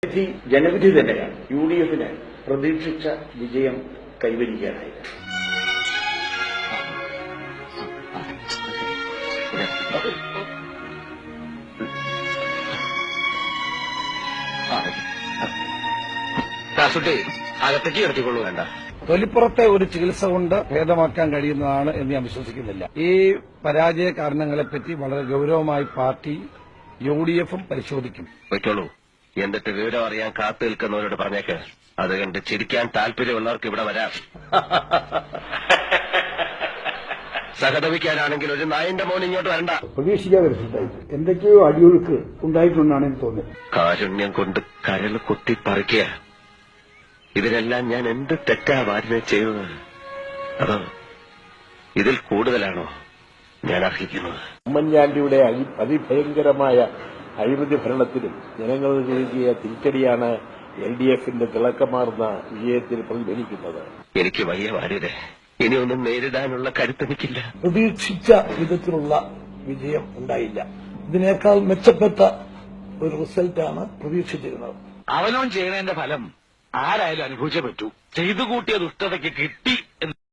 ജനവിധി തന്നെയാണ് യുഡിഎഫിന് പ്രതീക്ഷിച്ച വിജയം കൈവരിക്കാനായത്. അകത്തേക്ക് കിടത്തിക്കൊള്ളു വേണ്ട. തൊലിപ്പുറത്തെ ഒരു ചികിത്സ കൊണ്ട് ഭേദമാക്കാൻ കഴിയുന്നതാണ് എന്ന് ഞാൻ വിശ്വസിക്കുന്നില്ല. ഈ പരാജയ കാരണങ്ങളെപ്പറ്റി വളരെ ഗൌരവമായി പാർട്ടി യുഡിഎഫും പരിശോധിക്കും. വയ്ക്കോളൂ. എന്നിട്ട് വിവരം അറിയാൻ കാത്തു നിൽക്കുന്നവരോട് പറഞ്ഞേക്ക്. അത് കണ്ട് ചിരിക്കാൻ താല്പര്യമുള്ളവർക്ക് ഇവിടെ വരാം. സഹതപിക്കാനാണെങ്കിൽ ഒരു നായന്റെ മോൻ ഇങ്ങോട്ട് വരണ്ട. പ്രതീക്ഷിക്കാതെ റിസൾട്ടായി എന്തൊക്കെയോ അടിയൊഴുക്ക് ഉണ്ടായിട്ടുണ്ടെന്നാണ് എനിക്ക് തോന്നുന്നത്. കാരുണ്യം കൊണ്ട് കരൾ കുത്തി പറിക്കുക. ഇതിനെല്ലാം ഞാൻ എന്ത് തെറ്റാ വാരിനെ ചെയ്തത്? അതോ ഇതിൽ കൂടുതലാണോ ഞാൻ അർഹിക്കുന്നത്? ഉമ്മൻചാണ്ടിയുടെ അതിഭയങ്കരമായ അഴിമതി ഭരണത്തിലും ജനങ്ങൾ നൽകിയ തിരിച്ചടിയാണ് LDFന്റെ തിളക്കമാർന്ന വിജയത്തിൽ പ്രതിഫലിക്കുന്നത്. എനിക്ക് വയ്യ വാര്യരെ. ഇനി ഒന്നും നേരിടാനുള്ള കരുത്തെനിക്കില്ല. പ്രതീക്ഷിച്ച വിധത്തിലുള്ള വിജയം ഉണ്ടായില്ല. ഇതിനേക്കാൾ മെച്ചപ്പെട്ട ഒരു റിസൾട്ടാണ് പ്രതീക്ഷിച്ചിരുന്നത്. അവനോൻ ചെയ്യണതിന്റെ ഫലം ആരായാലും അനുഭവിച്ചേ പറ്റൂ. ചെയ്തു കൂട്ടിയ ദുഷ്ടതയ്ക്ക് കിട്ടി എന്ന്